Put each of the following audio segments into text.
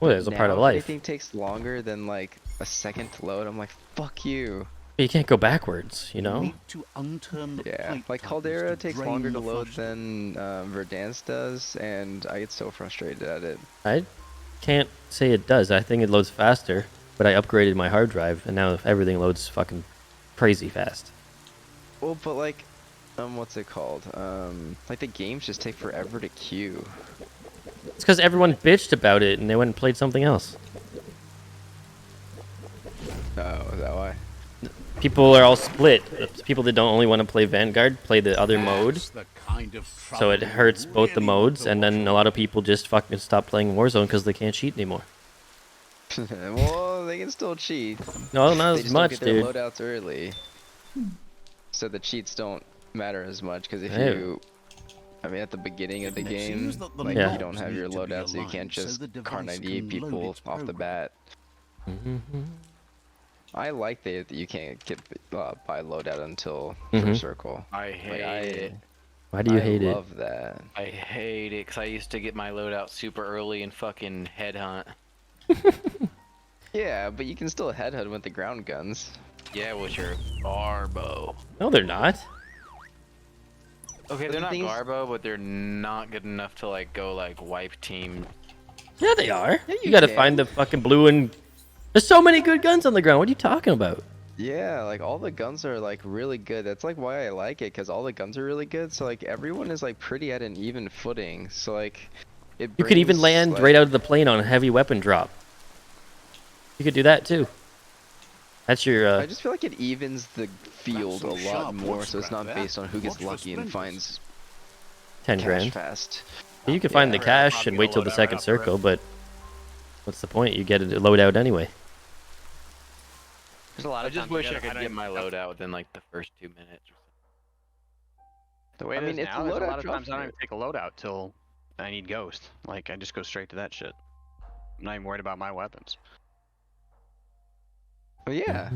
Well, it's a part of Now, if life. anything takes longer than like a second to load, I'm like, fuck you. You can't go backwards, you know? Need to unturn the Yeah, plate like turbines Caldera to takes drain longer to the load flush. than Verdansk does, and I get so frustrated at it. I can't say it does. I think it loads faster, but I upgraded my hard drive, and now everything loads fucking crazy fast. Well, but like, what's it called? Like the games just take forever to queue. It's because everyone bitched about it, and they went and played something else. Oh, is that why? People are all split. People that don't only want to play Vanguard play the other mode, That's the kind of so it trouble hurts you both the really want modes, to and watch then a out lot of people just fucking stop playing Warzone because they can't cheat anymore. Well, they can still cheat. No, not They as just much, don't get their dude. loadouts early. So the cheats don't matter as much, because if Yeah. you... I mean, at the beginning of the It game, seems that the like, Yeah. you don't knobs have your need to be loadout, so you can't aligned so just the device Carnage can load people its off the program. bat. I like that you can't get buy loadout until first circle. I hate it. Why do you hate I it? love that. I hate it because I used to get my loadout super early and fucking headhunt. Yeah, but you can still headhunt with the ground guns. Yeah, with your Garbo. No, they're not. Okay, But they're the not thing is- Garbo, but they're not good enough to like go like wipe team. Yeah, they are. Yeah, you you gotta can. find the fucking blue and... There's so many good guns on the ground. What are you talking about? Yeah, like all the guns are like really good. That's like why I like it, because all the guns are really good. So like everyone is like pretty at an even footing. So like it. You could even brings, land like- right out of the plane on a heavy weapon drop. You could do that too. That's your I just feel like it evens the field a some lot sharp more, wood so it's scrap not there. based on who gets Watch for lucky and splinters. finds 10 cash grand. fast. You can find the Yeah. cash Probably and wait till gonna the load out second right after circle, it. but what's the point? You get a loadout anyway. There's a lot I of just times wish you I gotta- could don't get even my know. loadout within like the first 2 minutes. The way I it mean, is if now, the there's a loadout lot of drops times I don't you- even take a loadout till I need Ghost. Like, I just go straight to that shit. I'm not even worried about my weapons. But yeah,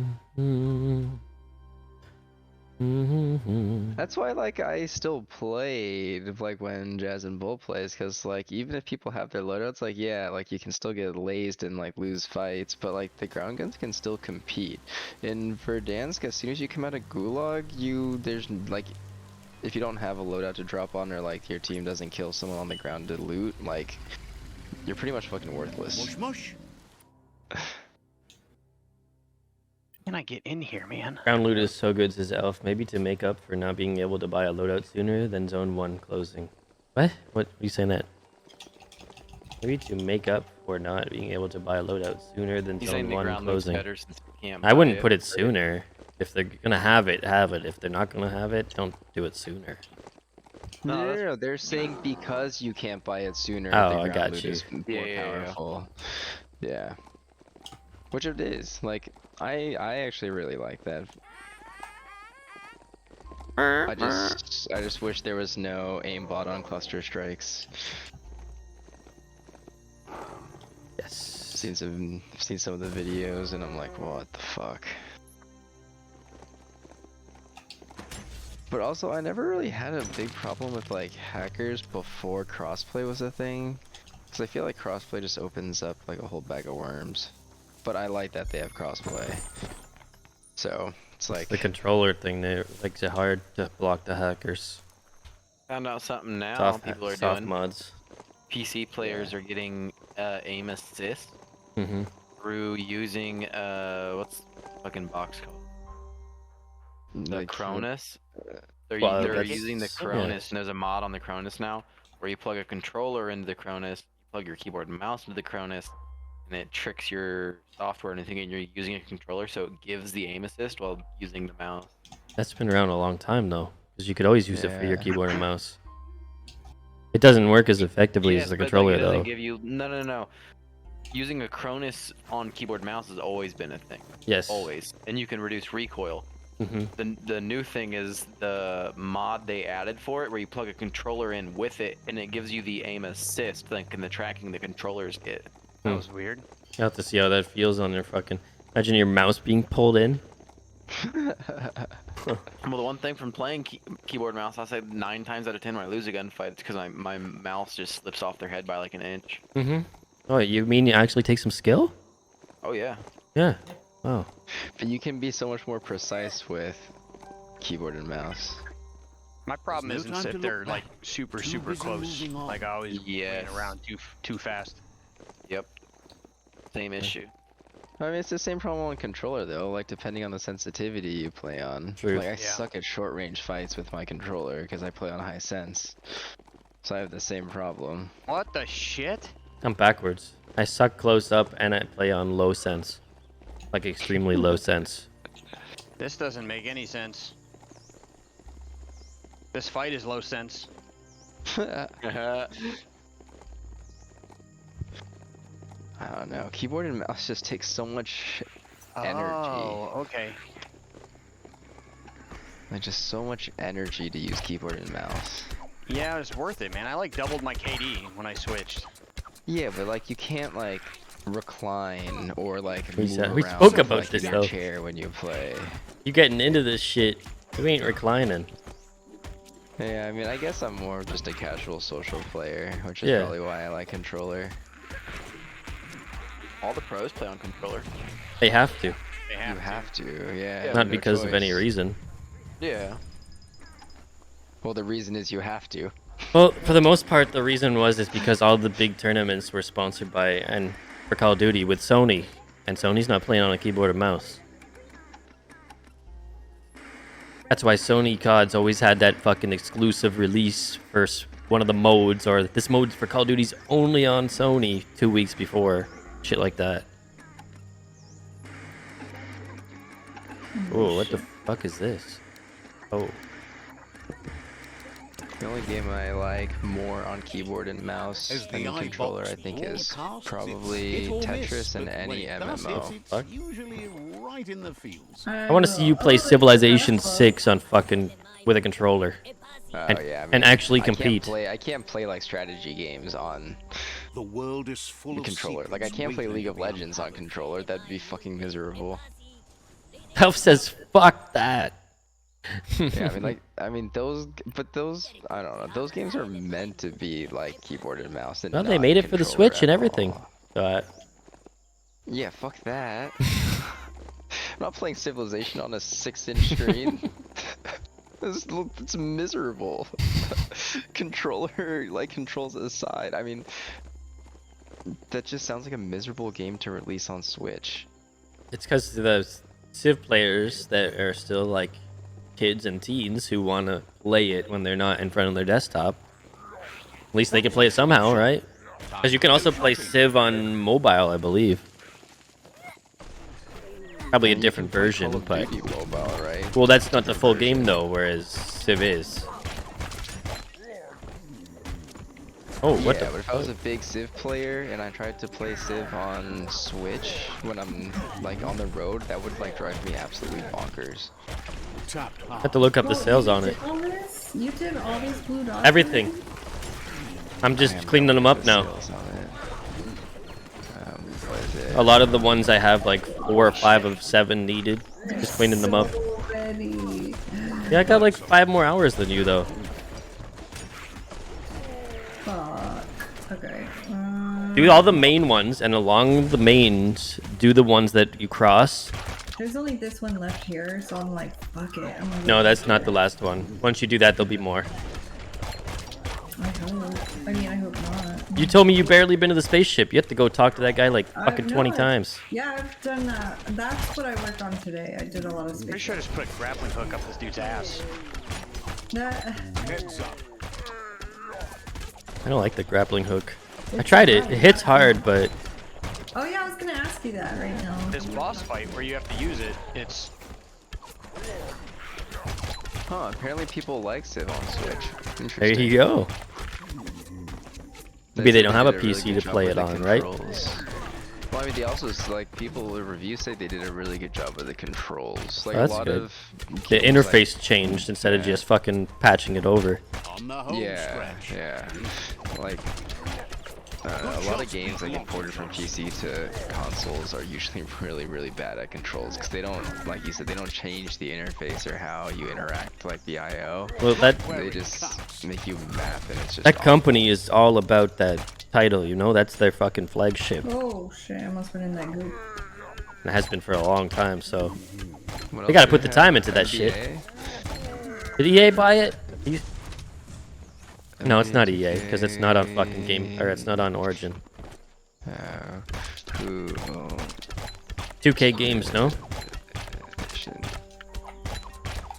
that's why like I still played like when Jazz and Bull plays, because like even if people have their loadouts, like yeah, like you can still get lazed and like lose fights, but like the ground guns can still compete. In Verdansk, as soon as you come out of Gulag, there's like, if you don't have a loadout to drop on, or like your team doesn't kill someone on the ground to loot, like you're pretty much fucking worthless. Mush mush. Can I get in here, man? Ground loot is so good, says Elf. Maybe to make up for not being able to buy a loadout sooner than Zone 1 closing. What? What are you saying that? Maybe to make up for not being able to buy a loadout sooner than He's saying Zone the 1 ground looks closing. better since we can't. I wouldn't buy put it sooner. If they're gonna have it, have it. If they're not gonna have it, don't do it sooner. No, they're saying because you can't buy it sooner, Oh, the I ground got loot you. is more Yeah. powerful. Yeah. Which it is. Like, I actually really like that. I just wish there was no aimbot on cluster strikes. Yes. Seen some of the videos and I'm like, what the fuck? But also, I never really had a big problem with like hackers before crossplay was a thing, because I feel like crossplay just opens up like a whole bag of worms. But I like that they have crossplay. So it's like The controller thing there makes it hard to block the hackers. Found out something now. Soft, People are soft doing. mods. PC players are getting aim assist Mm-hmm. through using what's the fucking box called? The like, Cronus. They're, Well, they're that's- using the yeah. Cronus, and there's a mod on the Cronus now where you plug a controller into the Cronus, you plug your keyboard and mouse into the Cronus, and it tricks your software into thinking you're using a controller, so it gives the aim assist while using the mouse. That's been around a long time though, because you could always use it for your Yeah. keyboard and mouse. It doesn't work as effectively Yes, as the but, controller like, it doesn't though. give you no. Using a Cronus on keyboard and mouse has always been a thing. Yes. Always. And you can reduce recoil. Mm-hmm. The new thing is the mod they added for it, where you plug a controller in with it, and it gives you the aim assist, like in the tracking the controllers get. That was weird. You have to see how that feels on your fucking. Imagine your mouse being pulled in. Well, the one thing from playing keyboard and mouse, I say 9 times out of 10 when I lose a gunfight, it's because my mouse just slips off their head by like an inch. Mm-hmm. Oh, you mean you actually take some skill? Oh yeah. Yeah. Wow. But you can be so much more precise with keyboard and mouse. My problem There's no isn't time to if they're look like back. super Too super busy close. moving on. Like I always Yes. ran around too fast. Yep. Same issue. I mean, it's the same problem on controller though. Like depending on the sensitivity you play on. True. Like I Yeah. suck at short range fights with my controller because I play on high sense. So I have the same problem. What the shit? I'm backwards. I suck close up and I play on low sense. Like extremely low sense. This doesn't make any sense. This fight is low sense. I don't know. Keyboard and mouse just take so much energy. Oh, okay. Like just so much energy to use keyboard and mouse. Yeah, it's worth it, man. I like doubled my KD when I switched. Yeah, but like you can't like recline or like We move said- around we spoke with, about like, this, your though. chair when you play. You getting into this shit. You ain't reclining. Yeah, I mean, I guess I'm more of just a casual social player, which is Yeah. probably why I like controller. All the pros play on controller. They have to. They You have to. have to, yeah. Not no because of any choice. reason. Yeah. Well, the reason is you have to. Well, for the most part, the reason is because all the big tournaments were sponsored by, and for Call of Duty, with Sony. And Sony's not playing on a keyboard or mouse. That's why Sony COD's always had that fucking exclusive release for one of the modes, or this mode for Call of Duty's only on Sony 2 weeks before. Shit like that. Oh, what the fuck is this? Oh. The only game I like more on keyboard and mouse As than the the controller, I eyebox think, is broadcasts, probably it's hit or Tetris miss, and but any when it does MMO. hit, it's Fuck. usually right in the fields. I want to see you play Civilization 6 on fucking with a controller. Oh And- yeah, I and mean, actually I can't compete. I can't play like strategy games on The world is full the of controller. Like I secrets can't play waiting League to of be Legends on uncovered. controller. That'd be fucking miserable. Elf says, fuck that. Yeah, I mean those, but those, I don't know. Those games are meant to be like keyboard and mouse. And Well, they not made it for the controller Switch and at everything. all. Yeah, fuck that. I'm not playing Civilization on a 6-inch screen. It's miserable. Controller, like, controls aside. I mean, that just sounds like a miserable game to release on Switch. It's because the Civ players that are still like kids and teens who want to play it when they're not in front of their desktop. At least they can play it somehow, right? Because you can also play Civ on mobile, I believe. Probably a And you different can play version, Call of but Duty mobile, right? well, that's not the full game though. Whereas Civ is. Oh, what Yeah, the? but if I was a big Civ player and I tried to play Civ on Switch when I'm like on the road, that would like drive me absolutely bonkers. Tapped I have to look up the sales on it. All this? You did all these blue dots? Everything. I'm I just am cleaning not them looking up at now. the sales on it. What is it? A lot of the ones I have like 4 or 5 of 7 needed. Just cleaning them up. Ready. Yeah, I got like 5 more hours than you though. Fuck. Okay. Do all the main ones, and along the mains, do the ones that you cross. There's only this one left here, so I'm like, fuck it. I'm gonna No, go that's for not it. the last one. Once you do that, there'll be more. I hope. I mean, I hope not. You told me you barely been to the spaceship. You have to go talk to that guy like fucking No, 20 I've- times. Yeah, I've done that. That's what I worked on today. I did a lot of Pretty space. sure I just put a grappling hook up this dude's ass. That, Heads up. I don't like the grappling hook. I tried it. It hits hard, but oh yeah, I was gonna ask you that right now. This boss fight where you have to use it, it's Huh, apparently people like Civ on Switch. there Interesting. you go. Maybe they said don't have a did really PC good to job play with it the on, right? controls. Well, I mean, they also, like, people with reviews say they did a really good job with the controls. Like, Oh, that's a lot good. of... The games, interface changed instead of yeah. just fucking patching it over. On the home Yeah, stretch. yeah. Like, a lot of games that get ported from PC to consoles are usually really, really bad at controls because they don't, like you said, they don't change the interface or how you interact, like the I/O. Well, that They just make you map, and it's just that awful. company is all about that title, you know? That's their fucking flagship. Oh shit, I must have been in that group. And it has been for a long time, so. What They else gotta do put we the have? time into that shit. NBA? Did EA buy it? No, it's NBA not EA, because it's not on 2K. fucking game, or it's not on Origin. Who 2K games, no?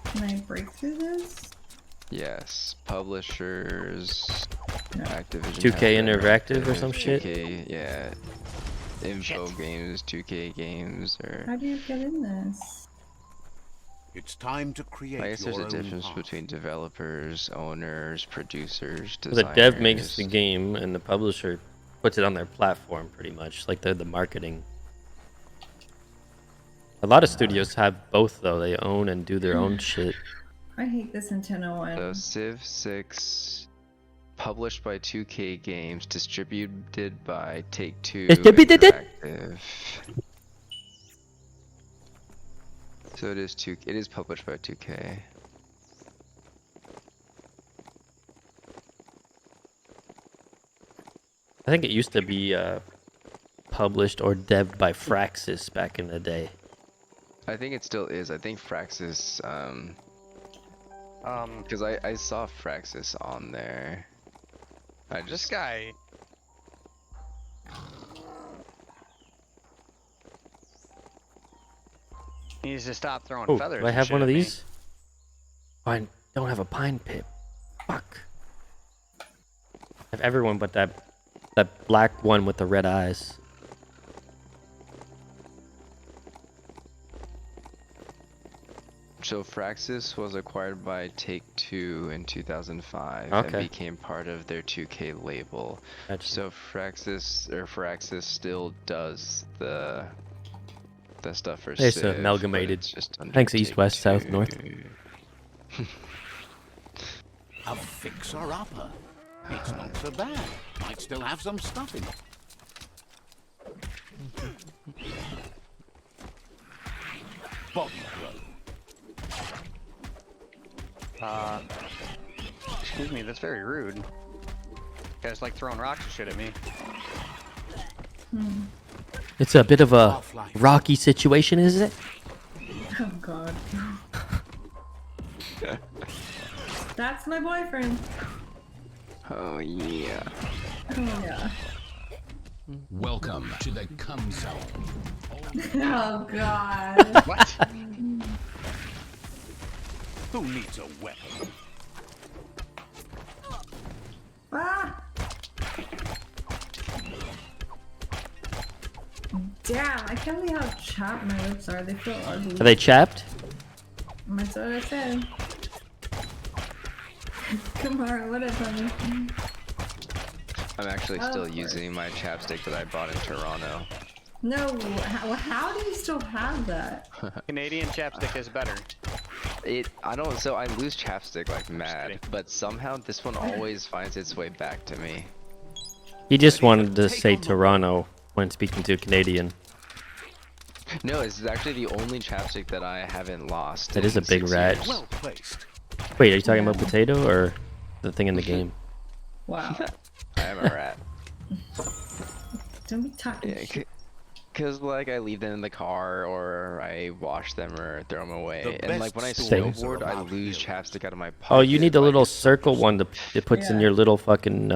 Can I break through this? Yes, publishers, No. Activision. 2K has their Interactive or some 2K, shit? yeah. Info games, 2K games, or How do you get in this? It's time to create I guess your there's a own difference path. between developers, owners, producers, The designers. dev makes the game, and the publisher puts it on their platform, pretty much. Like, they're the marketing. A lot of studios have both, though. They own and do their own shit. I hate this Nintendo one. So Civ 6, published by 2K Games, distributed by Take-Two Distributed? Interactive. So it is published by 2K. I think it used to be published or devved by Fraxis back in the day. I think it still is. I think Fraxis, because I saw Fraxis on there. I This just guy. He needs to stop throwing Oh, feathers. do I and have shit one of at me. these? Oh, I don't have a pine pip. Fuck. I have everyone but that black one with the red eyes. So Fraxis was acquired by Take-Two in 2005 Okay. and became part of their 2K label. Gotcha. So Fraxis still does the stuff for It's Civ, but amalgamated. it's just under Thanks, east, west, south, north. Take-Two. A fixer-upper. It's not so bad. Might still have some stuff in it. Bottom row. Excuse me, that's very rude. You guys like throwing rocks and shit at me. It's a bit of a Half-Life. rocky situation, is it? Oh god. That's my boyfriend. Oh yeah. Oh yeah. Welcome to the cum zone. Oh god. What? Who needs a weapon? Ah! Damn, I can't believe how chapped my lips are. They feel ugly. Are they chapped? That's what I said. Come on, what is on I'm actually Of still course. using my chapstick that I bought in Toronto. No, how do you still have that? Canadian chapstick is better. So I lose chapstick like mad, kidding. but somehow this one always finds its way back to me. He just wanted to say Toronto when speaking to a Canadian. No, it's actually the only chapstick that I haven't lost. That is in a big 6 rat. years. Well placed. Wait, are you talking about potato or the thing in the game? Wow. I am a rat. Don't be talking Yeah, shit. cause like I leave them in the car or I wash them or throw them away, The and like when I best stories snowboard, are I about lose heroes. chapstick out of my pocket. Oh, you need the like little it's circle one that it puts in Yeah. your little fucking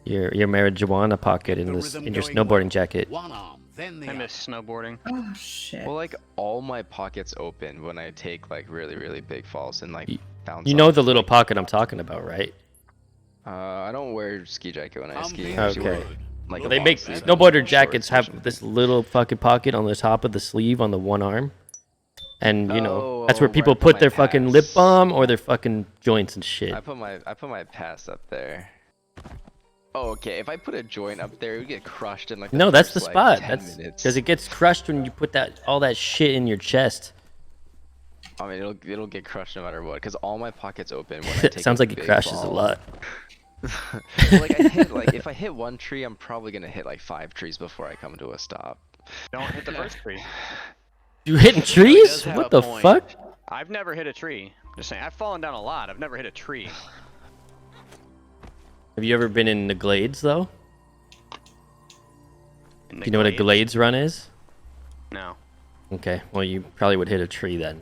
your marijuana pocket in The this rhythm in your going snowboarding well. jacket. One arm, then the I other. miss snowboarding. Oh shit. Well, like all my pockets open when I take like really big falls and like bounce. You know off. the little pocket I'm talking about, right? I don't wear ski jacket when I I'm ski. being I usually Okay. wear, like, Well, a they long make sleeve and snowboarder shorts jackets or have something. this little fucking pocket on the top of the sleeve on the one arm, and you know that's where Oh, people where I put put my their fucking lip pads. balm or their fucking joints and shit. I put my pass up there. Oh, okay. If I put a joint up there, it would get crushed in like. No, that's the first, spot. Like, 10 That's minutes. because it gets crushed when you put all that shit in your chest. I mean, it'll get crushed no matter what. Because all my pockets open when I It take. sounds a like it big crashes a fall. lot. Well, like if I hit one tree, I'm probably gonna hit like 5 trees before I come to a stop. Don't hit the first tree. You hitting does trees? have What a the point. fuck? I've never hit a tree. Just saying, I've fallen down a lot. I've never hit a tree. Have you ever been in the glades though? In the Do you know what a glades? glades run is? No. Okay, well you probably would hit a tree then.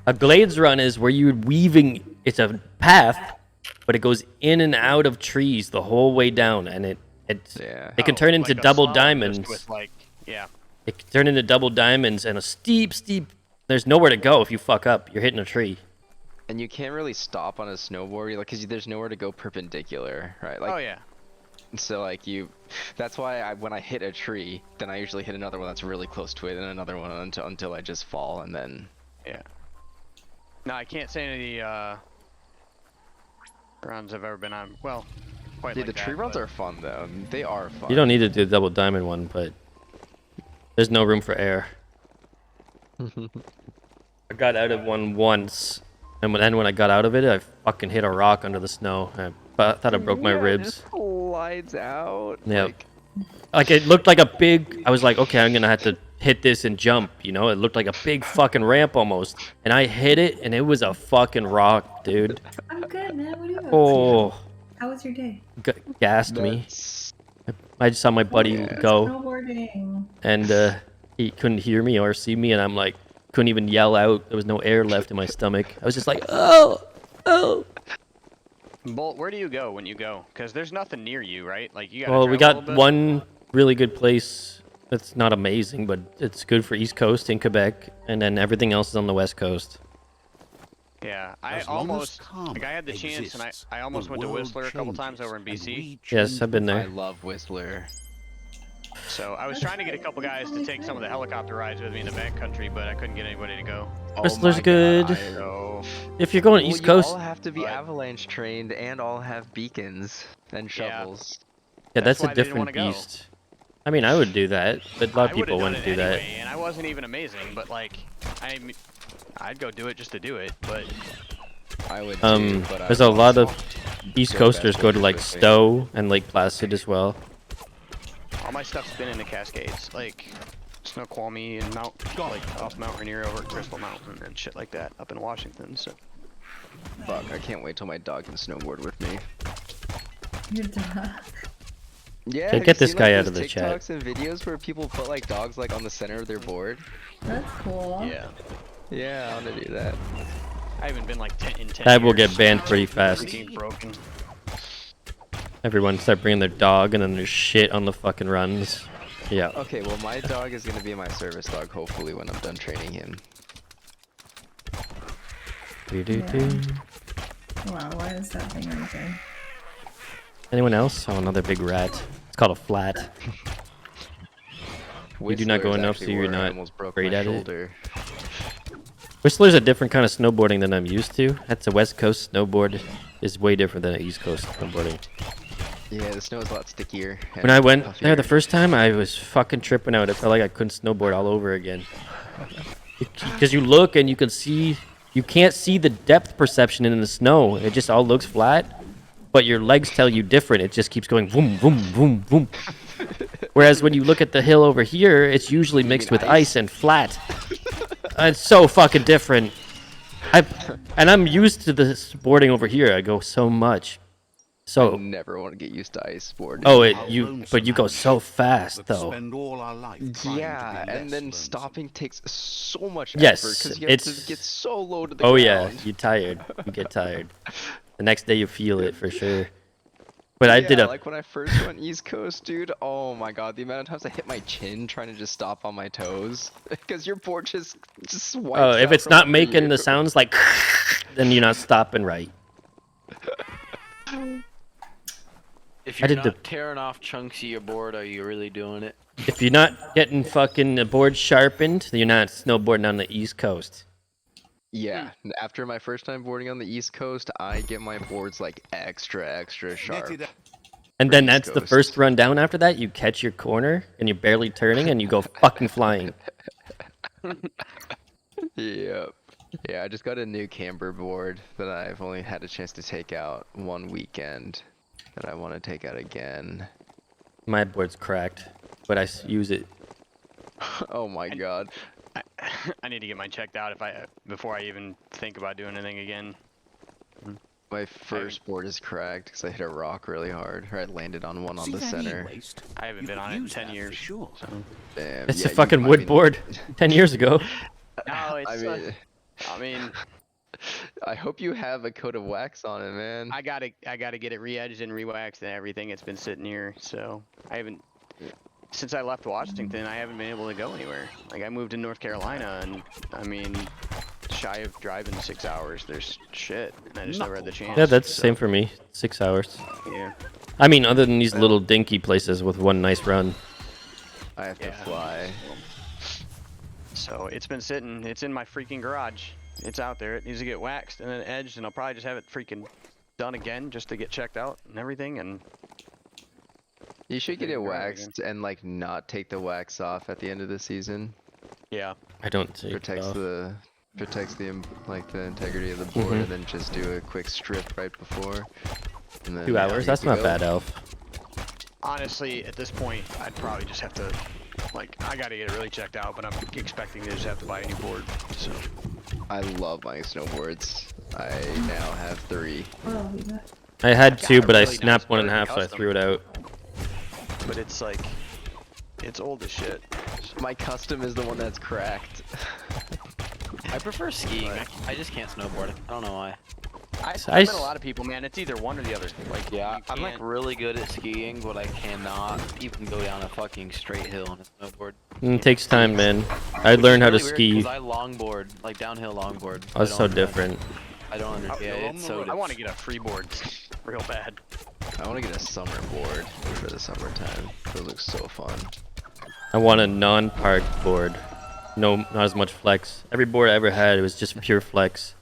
A glades run is where you're weaving. It's a path, but it goes in and out of trees the whole way down, and it Yeah. can turn into like a double slalom just diamonds. With like, yeah. It can turn into double diamonds and a steep. There's nowhere to go if you fuck up. You're hitting a tree. And you can't really stop on a snowboard, like, cause there's nowhere to go perpendicular, right? Like, Oh yeah. so like that's why when I hit a tree, then I usually hit another one that's really close to it, and another one until I just fall, and then. Yeah. No, I can't say any runs I've ever been on. Well, quite Dude, like the tree that, runs but- are fun though. They are fun. You don't need to do the double diamond one, but there's no room for air. I got out of one once, and then when I got out of it, I fucking hit a rock under the snow. I thought I broke my Yeah, it ribs. just slides out. Yep. Like it looked like a big. I was like, okay, I'm gonna have to hit this and jump. You know, it looked like a big fucking ramp almost, and I hit it, and it was a fucking rock, dude. I'm good, man. What are you up to? Oh, How was your day? gassed me. That's- I just saw my buddy Yeah. go, Snowboarding. and he couldn't hear me or see me, and I'm like, couldn't even yell out. There was no air left in my stomach. I was just like, oh. Bolt, where do you go when you go? Because there's nothing near you, right? Like you got. Well, we got one really good place that's not amazing, but it's good for East Coast in Quebec, and then everything else is on the West Coast. Yeah, I As long as almost. karma Like I had the chance, and exists, I almost the went to world Whistler a couple times changes, over in and BC. we Yes, change I've been with I there. love Whistler. So I was trying to get a couple guys to take some of the helicopter rides with me in the backcountry, but I couldn't get anybody to go. Whistler's my God, good. So If you're going Well, East you Coast, all have to be but- avalanche trained and all have beacons and Yeah. shovels. yeah, that's that's a why they didn't different wanna go. beast. I mean, I would do that, but a lot of I would've people done wouldn't it do that. anyway, and I wasn't even amazing, but like, I'd go do it just to do it. But I would too, but I There's a would lot also of East go Coasters go to backwards like with me. Stowe and Lake Placid as well. all my stuff's been in the Cascades, like Snoqualmie and like off Mount Rainier over at Crystal Mountain and shit like that up in Washington. So Fuck, I can't wait till my dog can snowboard with me. Your dog. Yeah, Okay, have get you this seen, guy like, out those of the chat. TikToks and videos where people put like dogs like on the center of their board. That's cool. yeah, Yeah, I want to do that. I haven't been like 10 in 10 That will years. get banned pretty fast. Everything's broken. Everyone start bringing their dog, and then there's shit on the fucking runs. Yeah. Okay, well my dog is gonna be my service dog hopefully when I'm done training him. Do-do-do. Wow, why is that thing right there? Anyone else? Oh, another big rat. It's called a flat. You do not Whistler go is enough, so actually you're where I not almost broke great my at it. shoulder. Whistler's a different kind of snowboarding than I'm used to. That's a West Coast snowboard. Is way different than an East Coast snowboarding. Yeah, the snow is a lot stickier. When I went there the puffier. first time, I was fucking tripping out. It felt like I couldn't snowboard all over again. Because you look and you can see, you can't see the depth perception in the snow. It just all looks flat, but your legs tell you different. It just keeps going boom, boom, boom, boom. Whereas when you look at the hill over here, it's usually mixed with ice and flat. It's so fucking different. And I'm used to the boarding over here. I go so much. I So, never want to get used to ice boarding. oh, Our but you go so fast that though. spend all our life trying to Yeah, be and less then lonesome. stopping takes so much Yes, effort because you have it's- to get so low to the Oh ground. yeah, you're tired. You get tired. The next day you feel it for sure. But I did Yeah, a like when I first went East Coast, dude. Oh my god, the amount of times I hit my chin trying to just stop on my toes because your board just swipes oh, if out it's from not under making you. the sounds like then you're not stopping right. If I you're did not the- tearing off chunks of your board, are you really doing it? If you're not getting fucking the board sharpened, then you're not snowboarding on the East Coast. Yeah, after my first time boarding on the East Coast, I get my boards like extra sharp. Netted And then East that's the Coast. first run down after that, you catch your corner and you're barely turning and you go fucking flying. Yep. Yeah, I just got a new camber board that I've only had a chance to take out one weekend, that I want to take out again. My board's cracked, but I use it. Oh my god. I need to get mine checked out before I even think about doing anything again. My first board is cracked because I hit a rock really hard, or I landed on one on the center. E-waste? I haven't You been could on it in use 10 that for years. sure. So. Damn, It's yeah, a fucking I wood mean- board 10 years ago. No, it's. I mean, I hope you have a coat of wax on it, man. I gotta get it re-edged and re-waxed and everything. It's been sitting here, so I haven't. Since I left Washington, I haven't been able to go anywhere. Like I moved to North Carolina, and I mean, shy of driving 6 hours, there's shit, and I just never had the chance. Yeah, that's the so, same for me. 6 hours. Yeah. I mean, other than these little dinky places with one nice run. I have to Yeah. fly. So it's been sitting. It's in my freaking garage. It's out there. It needs to get waxed and then edged, and I'll probably just have it freaking done again just to get checked out and everything. And You should get Take it it around waxed and like not take the wax off at the end of the season. yeah, I don't take it Protects off. the integrity of the board, and then just do a quick strip right before. And then, 2 yeah, hours? good That's to not go. bad, Elf. honestly, at this point, I'd probably just have to. Like, I gotta get it really checked out, but I'm expecting to just have to buy a new board. So I love buying snowboards. I now have 3. Oh, you got. I had got 2, a but I really snapped nice one in bird half, so I custom. threw it out. but it's like, it's old as shit. My custom is the one that's cracked. I prefer skiing. I just can't snowboard. I don't know why. I've I met a lot of people, man. It's either one or the other. Like, Yeah, you I'm like can't- really good at skiing, but I cannot even go down a fucking straight hill on a snowboard. It takes time, man. I learned how to Really weird, ski. 'cause I longboard, like downhill longboard. Oh, it's I so don't- different. I don't understand. It's so I want to get a freeboard real bad. I want to get a summer board for the summertime. Those look so fun. I want a non-park board. No, not as much flex. Every board I ever had, it was just pure flex.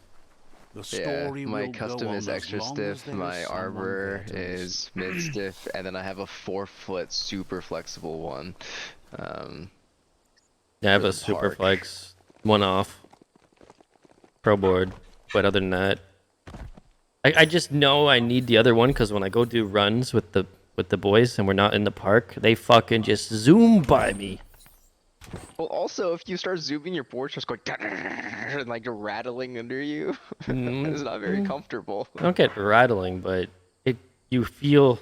The Yeah, story my will custom go is on extra as long stiff, as there my is someone arbor there to is mid stiff, and then I have a 4-foot super flexible one. Yeah, I have For a the super park. flex, one off, pro board. But other than that, I just know I need the other one because when I go do runs with the boys and we're not in the park, they fucking just zoom by me. Well, also, if you start zooming, your board starts going and like rattling under you. It's not very comfortable. I don't get rattling, but you feel.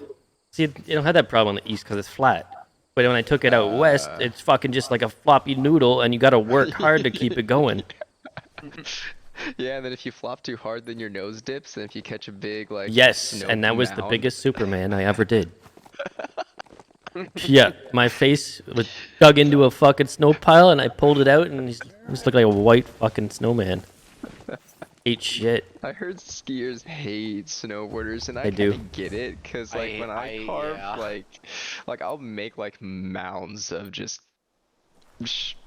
See, you don't have that problem on the east because it's flat. But when I took it out west, it's fucking just like a floppy noodle, and you got to work hard to keep it going. Yeah, and then if you flop too hard, then your nose dips, and if you catch a big like Yes, snow and that was the mound- biggest Superman I ever did. Yeah, my face was dug into a fucking snow pile, and I pulled it out, and it just looked like a white fucking snowman. Ate shit. I heard skiers hate snowboarders, and I They do. kinda get it, cause like when I carve, yeah. like I'll make like mounds of just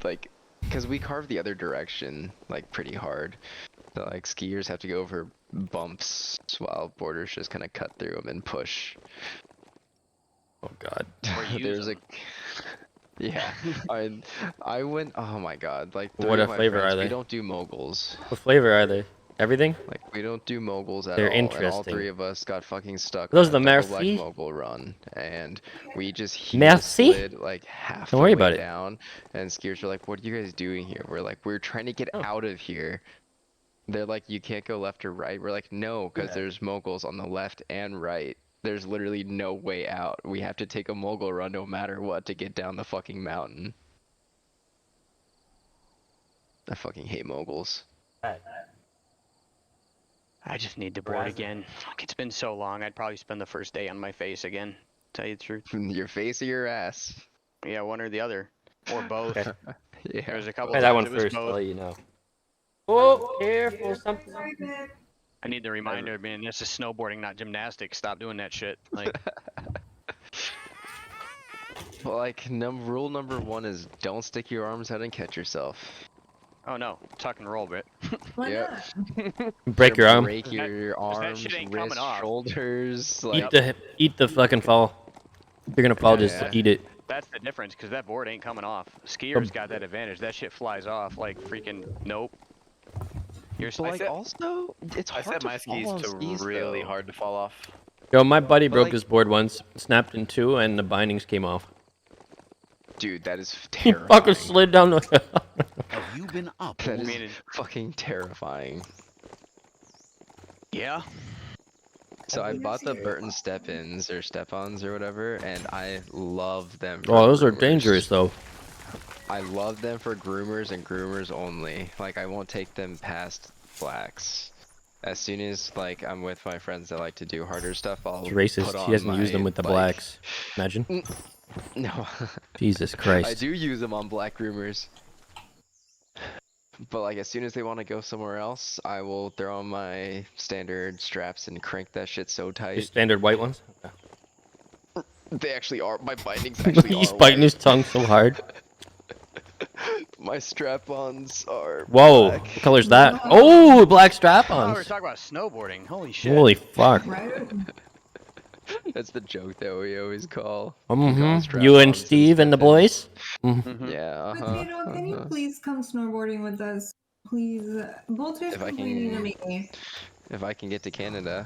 like, cause we carve the other direction like pretty hard. So like skiers have to go over bumps while boarders just kind of cut through them and push. Oh god. Or use There's them. yeah, I went. Oh my god! Like What three of my flavor friends, are they? We don't do moguls. What flavor are they? Everything? Like we don't do moguls at They're all. And all interesting. 3 of us got fucking stuck. Those on are the a double black Murphy? mogul run, and we just heel Merci? slid like half Don't the worry way about it. down. And skiers were like, "What are you guys doing here?" We're like, "We're trying to get Oh. out of here." They're like, "You can't go left or right." We're like, "No, because there's moguls on the left and right. There's literally no way out. We have to take a mogul run no matter what to get down the fucking mountain." I fucking hate moguls. I just need the board again. Fuck, it's been so long. I'd probably spend the first day on my face again. Tell you the truth. Your face or your ass? Yeah, one or the other, or both. Okay. Yeah. There's a couple. Try that times one it was first, I'll both. let you know. Oh, careful, something. I need the reminder, man. This is snowboarding, not gymnastics. Stop doing that shit. Like, Well, like rule number 1 is don't stick your arms out and catch yourself. oh no, tuck and roll, bit. Why Yep. not? Break your arm. Break your arms, shit ain't coming wrists, off. shoulders. Like, Eat the fucking fall. If you're gonna fall, Yeah, just yeah. eat it. That's the difference, because that board ain't coming off. Skiers got that advantage. That shit flies off like freaking nope. You're but like said- also, it's I hard set to my skis fall on to skis, really though. hard to fall off. Yo, my buddy But, broke like- his board once, snapped in 2, and the bindings came off. Dude, that is He terrifying. fucking slid down the hill. Have you been up? That all is night? fucking terrifying. Yeah. So I That's bought the scary. Burton step-ins or step-ons or whatever, and I love them. Oh, those are groomers. dangerous though. I love them for groomers and groomers only. Like I won't take them past blacks. As soon as like I'm with my friends that like to do harder stuff, I'll It's put racist. on He doesn't use them my, with the like- blacks. Imagine. No, Jesus I Christ. do use them on black groomers. But like as soon as they want to go somewhere else, I will throw on my standard straps and crank that shit so Your tight. standard white ones. They actually are. My bindings actually He's are biting white. his tongue so hard. My strap-ons are Whoa, black. what color's that? Oh, black I thought we were strap-ons. talking about snowboarding. Holy shit. Holy fuck. Right? That's the joke that we always call. You and Steve and the boys. Mhm. Yeah. Potato, can you please come snowboarding with us? Please. Bolter's If I complaining can- to me. If I can get to Canada.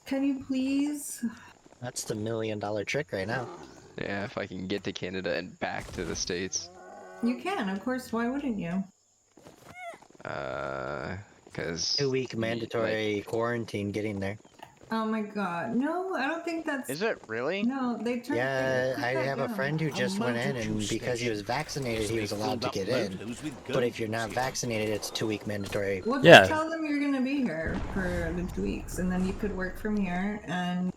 Can you please? That's the $1 million trick right now. Yeah, if I can get to Canada and back to the States. You can, of course. Why wouldn't you? Cause 2-week mandatory quarantine getting there. Oh my god. No, I don't think that's. Is it really? No, they turned. Yeah, they I cut that have a down. friend who just went in, and because he was vaccinated, he was allowed to get in. But if you're not vaccinated, it's a 2-week mandatory. Well, Yeah. just tell them you're gonna be here for the 2 weeks, and then you could work from here. And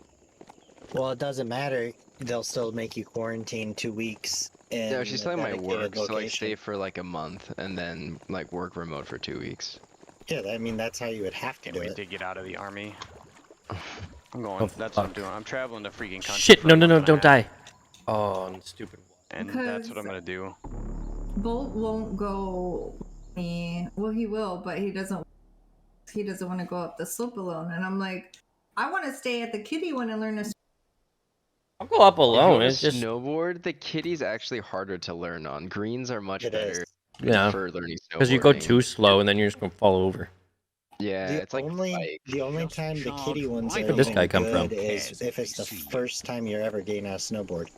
Well, it doesn't matter. They'll still make you quarantine 2 weeks. no, she's a telling my dedicated work, so like location. stay for like a month and then like work remote for 2 weeks. Yeah, I mean that's how you would have to Can't do wait it. to get out of the army. I'm going. Oh, That's what I'm fuck. doing. I'm traveling to freaking country. Shit, for no, a no, no, month and a don't half, die. Oh, stupid. And that's what I'm gonna do. Bolt won't go. Well, he will, but he doesn't. He doesn't want to go up the slope alone. And I'm like, I want to stay at the kiddie one and learn to. I'll go up If you alone. wanna It's just snowboard. The kitty's actually harder to learn on. Greens are much It better is. yeah, for learning snowboarding. because you go too slow and then you're just gonna fall over. Yeah, it's like bike. The only Just time the charge kiddie ones right are Where'd this even guy come good from? is if it's the first time you're ever getting on a snowboard.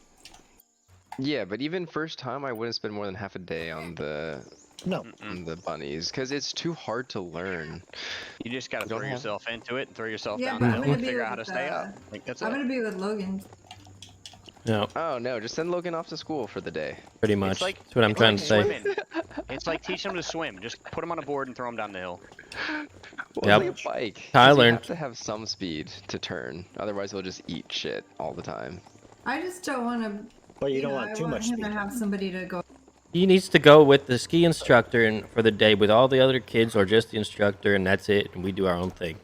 Yeah, but even first time, I wouldn't spend more than half a day on the No, bunnies because it's too hard to learn. You just gotta Don't throw have- yourself into it and throw yourself Yeah, down but the I'm hill gonna and be figure out how to with, stay up. Like that's I'm it. gonna be with Logan. Yeah, Oh no, just send Logan off to school for the day. pretty much. It's like, That's what I'm it's trying like to say. swimming. It's like teaching them to swim. Just put them on a board and throw them down the hill. Well, Yep. it's like a bike. 'Cause I you learned. have to have some speed to turn, otherwise he'll just eat shit all the time. I just don't want to. but you don't know, want I too much him speed. to have somebody to go. He needs to go with the ski instructor and for the day with all the other kids or just the instructor, and that's it. And we do our own thing.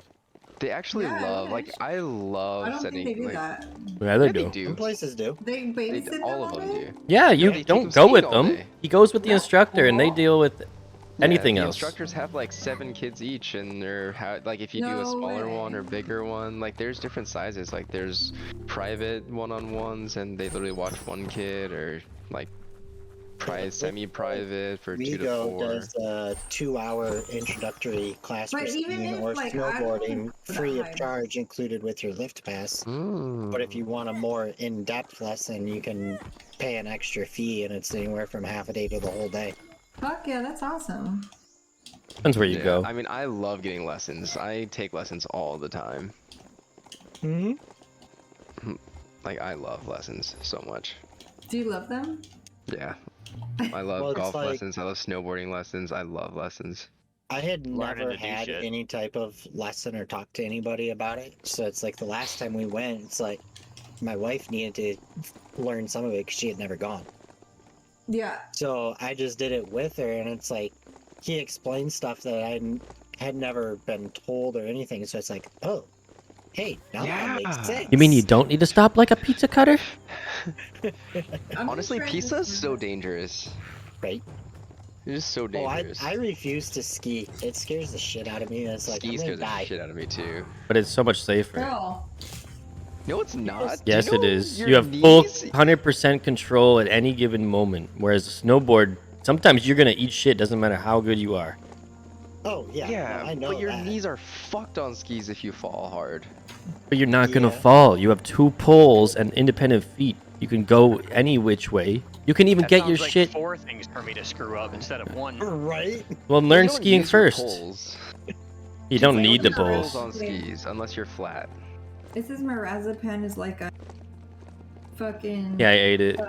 They actually Yeah, love, yeah, like, sure. I love I don't setting, think they do like, that. Yeah, they yeah, do. they do. Some places do. They They babysit do. them All of all them day? do. Yeah, you they take don't them go skiing with all them. day. He goes with the That's instructor, and they cool. deal with Yeah, anything the else. instructors have like 7 kids each, and they're like if you do a No smaller one way. or bigger one, like there's different sizes. Like there's private one-on-ones, and they literally watch one kid, or like semi-private for 2 to Vigo 4. does a 2-hour introductory class But for even skiing if, or like, I don't snowboarding think that free of high. charge included with your lift pass. But if you want a more in-depth lesson, you can pay an extra fee, and it's anywhere from half a day to the whole day. Fuck yeah, that's awesome. Depends where you Yeah, go. I mean, I love getting lessons. I take lessons all the time. Hmm. Like I love lessons so much. Do you love them? Yeah, I love Well, it's golf like- lessons. I love snowboarding lessons. I love lessons. I had Learning never to do had shit. any type of lesson or talked to anybody about it. So it's like the last time we went, it's like my wife needed to learn some of it because she had never gone. Yeah. So I just did it with her, and it's like he explained stuff that had never been told or anything. So it's like, oh, hey, now that makes Yeah. sense. You mean you don't need to stop like a pizza cutter? I'm Honestly, just trying to pizza is so remember- dangerous. Right? It's just so Oh, dangerous. I refuse to ski. It scares the shit out of me. And it's like, Ski I'm gonna scares the die. shit out of me too. But it's so much safer. Girl. No, it's not. Do Yes, you it know is. your You have full knees- 100% control at any given moment. Whereas a snowboard, sometimes you're gonna eat shit. Doesn't matter how good you are. Oh, yeah. Yeah, I know but your that. knees are fucked on skis if you fall hard. But you're not gonna Yeah. fall. You have 2 poles and independent feet. You can go any which way. You can even That get your sounds like shit. 4 things for me to screw up instead of 1. Right? Well, You learn don't skiing use your first. poles. You don't Like, need the what are Poles poles. on skis unless you're flat. It says marrazepam is like a fucking Yeah, I ate it.